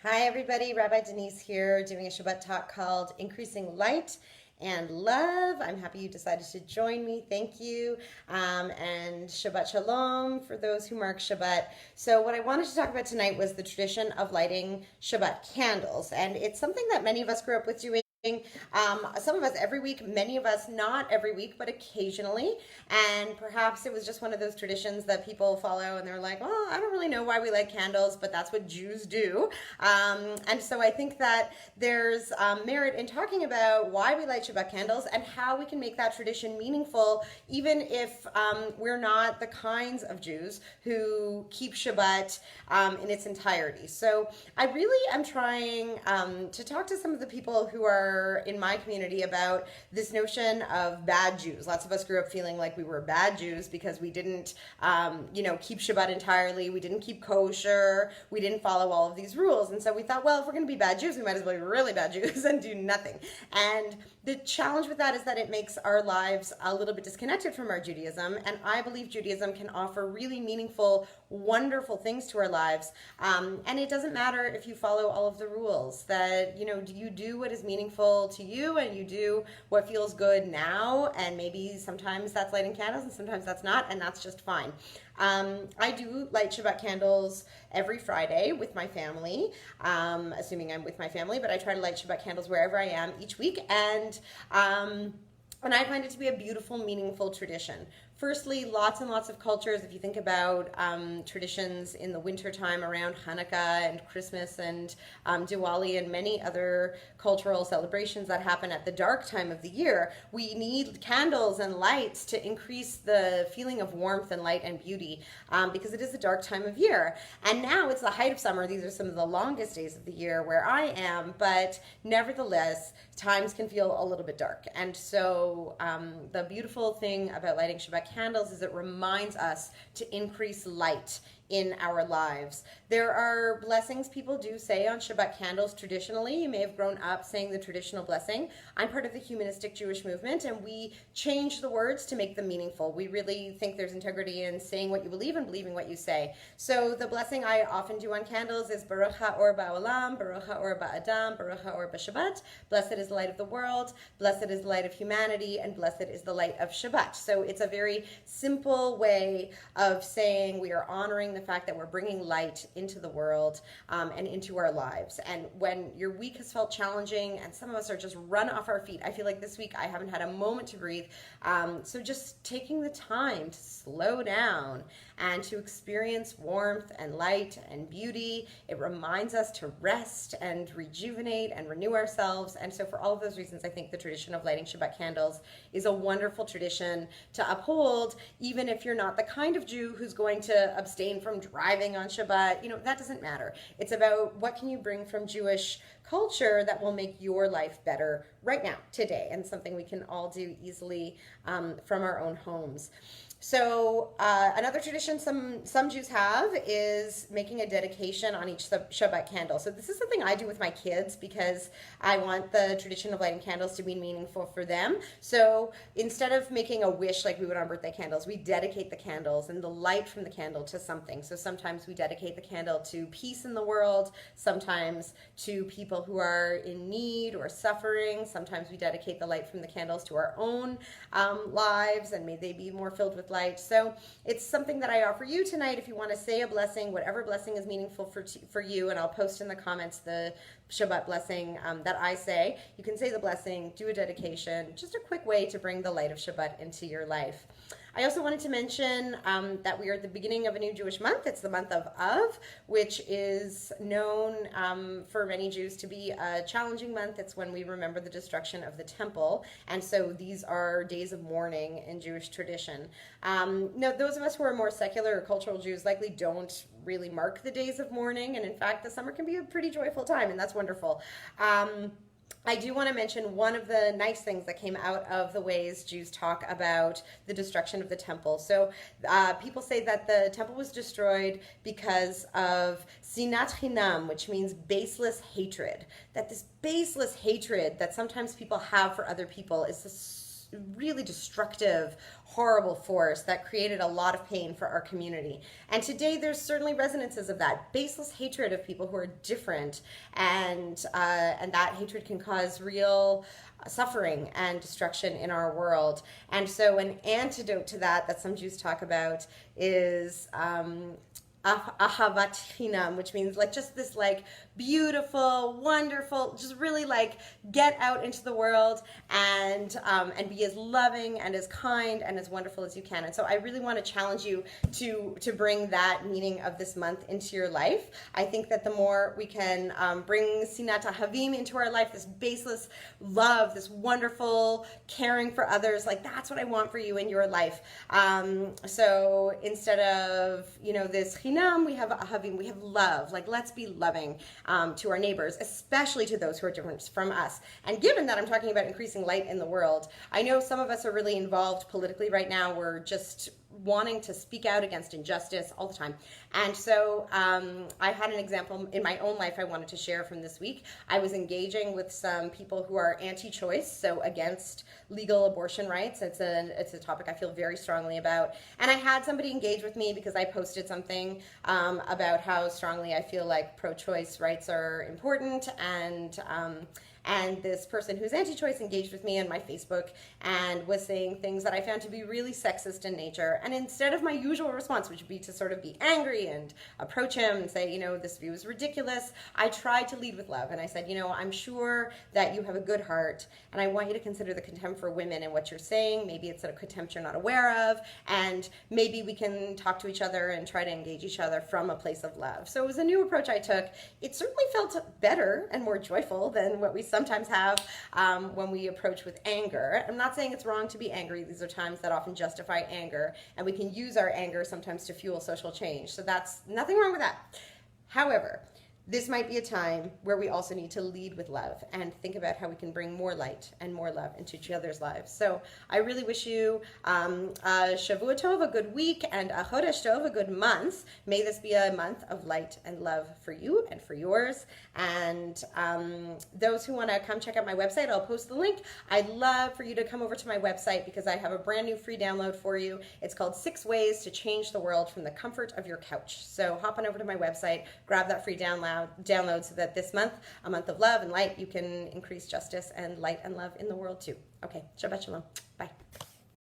Hi, everybody. Rabbi Denise here, doing a Shabbat talk called Increasing Light and Love. I'm happy you decided to join me. Thank you. And Shabbat Shalom for those who mark Shabbat. So, what I wanted to talk about tonight was the tradition of lighting Shabbat candles. And it's something that many of us grew up with doing. Some of us every week, many of us not every week, but occasionally. And perhaps it was just one of those traditions that people follow and they're like, well, I don't really know why we light candles, but that's what Jews do. And so I think that there's merit in talking about why we light Shabbat candles and how we can make that tradition meaningful, even if we're not the kinds of Jews who keep Shabbat in its entirety. So I really am trying to talk to some of the people who are in my community about this notion of bad Jews. Lots of us grew up feeling like we were bad Jews because we didn't, keep Shabbat entirely. We didn't keep kosher. We didn't follow all of these rules. And so we thought, well, if we're going to be bad Jews, we might as well be really bad Jews and do nothing. And the challenge with that is that it makes our lives a little bit disconnected from our Judaism. And I believe Judaism can offer really meaningful, wonderful things to our lives. And it doesn't matter if you follow all of the rules, that, you do what is meaningful to you and you do what feels good now. And maybe sometimes that's lighting candles and sometimes that's not. And that's just fine. I do light Shabbat candles every Friday with my family, assuming I'm with my family, but I try to light Shabbat candles wherever I am each week. And I find it to be a beautiful, meaningful tradition. Firstly, lots and lots of cultures. If you think about traditions in the wintertime around Hanukkah and Christmas and Diwali and many other cultural celebrations that happen at the dark time of the year, we need candles and lights to increase the feeling of warmth and light and beauty because it is a dark time of year. And now it's the height of summer. These are some of the longest days of the year where I am, but nevertheless, times can feel a little bit dark. And so the beautiful thing about lighting Shabbat candles is it reminds us to increase light in our lives. There are blessings people do say on Shabbat candles traditionally. You may have grown up saying the traditional blessing. I'm part of the humanistic Jewish movement, and we change the words to make them meaningful. We really think there's integrity in saying what you believe and believing what you say. So the blessing I often do on candles is Baruch HaOr Ba'olam, Baruch HaOr Ba'adam, Baruch HaOr B'Shabbat. Blessed is the light of the world, blessed is the light of humanity, and blessed is the light of Shabbat. So it's a very simple way of saying we are honoring the fact that we're bringing light into the world and into our lives. And when your week has felt challenging and some of us are just run off our feet, I feel like this week I haven't had a moment to breathe. So just taking the time to slow down and to experience warmth and light and beauty, it reminds us to rest and rejuvenate and renew ourselves. And so for all of those reasons, I think the tradition of lighting Shabbat candles is a wonderful tradition to uphold, even if you're not the kind of Jew who's going to abstain from driving on Shabbat. That doesn't matter. It's about what can you bring from Jewish culture that will make your life better right now, today, and something we can all do easily from our own homes. So another tradition some Jews have is making a dedication on each Shabbat candle. So this is something I do with my kids because I want the tradition of lighting candles to be meaningful for them. So instead of making a wish like we would on birthday candles, we dedicate the candles and the light from the candle to something. So sometimes we dedicate the candle to peace in the world, sometimes to people who are in need or suffering. Sometimes we dedicate the light from the candles to our own lives, and may they be more filled with light. So it's something that I offer you tonight. If you want to say a blessing, whatever blessing is meaningful for you, and I'll post in the comments the Shabbat blessing that I say. You can say the blessing, do a dedication, just a quick way to bring the light of Shabbat into your life. I also wanted to mention that we are at the beginning of a new Jewish month. It's the month of Av, which is known for many Jews to be a challenging month. It's when we remember the destruction of the temple. And so these are days of mourning in Jewish tradition. Now, those of us who are more secular or cultural Jews likely don't really mark the days of mourning. And in fact, the summer can be a pretty joyful time, and that's wonderful. I do want to mention one of the nice things that came out of the ways Jews talk about the destruction of the temple. So people say that the temple was destroyed because of sinat chinam, which means baseless hatred. That this baseless hatred that sometimes people have for other people is really destructive, horrible force that created a lot of pain for our community. And today there's certainly resonances of that baseless hatred of people who are different, and that hatred can cause real suffering and destruction in our world. And so an antidote to that some Jews talk about is ahavat chinam, which means like just this like beautiful, wonderful, just really like get out into the world and be as loving and as kind and as wonderful as you can. And so I really want to challenge you to bring that meaning of this month into your life. I think that the more we can bring sinat ahavim into our life, this baseless love, this wonderful caring for others, like that's what I want for you in your life. So instead of, this chinam, we have ahavim, we have love. Like let's be loving to our neighbors, especially to those who are different from us. And given that I'm talking about increasing light in the world, I know some of us are really involved politically right now. We're just wanting to speak out against injustice all the time. And so I had an example in my own life I wanted to share from this week. I was engaging with some people who are anti-choice, so against legal abortion rights. It's a topic I feel very strongly about. And I had somebody engage with me because I posted something about how strongly I feel like pro-choice rights are important, and this person who's anti-choice engaged with me on my Facebook and was saying things that I found to be really sexist in nature. And instead of my usual response, which would be to sort of be angry and approach him and say, this view is ridiculous, I tried to lead with love. And I said, I'm sure that you have a good heart, and I want you to consider the contempt for women and what you're saying. Maybe it's a contempt you're not aware of, and maybe we can talk to each other and try to engage each other from a place of love. So it was a new approach I took. It certainly felt better and more joyful than what we sometimes have when we approach with anger. I'm not saying it's wrong to be angry. These are times that often justify anger, and we can use our anger sometimes to fuel social change. So that's nothing wrong with that. However, this might be a time where we also need to lead with love and think about how we can bring more light and more love into each other's lives. So I really wish you a Shavua Tov, a good week, and a Chodesh Tov, a good month. May this be a month of light and love for you and for yours. And those who want to come check out my website, I'll post the link. I'd love for you to come over to my website because I have a brand new free download for you. It's called 6 Ways to Change the World from the Comfort of Your Couch. So hop on over to my website, grab that free download so that this month, a month of love and light, you can increase justice and light and love in the world too. Okay, Shabbat Shalom. Bye.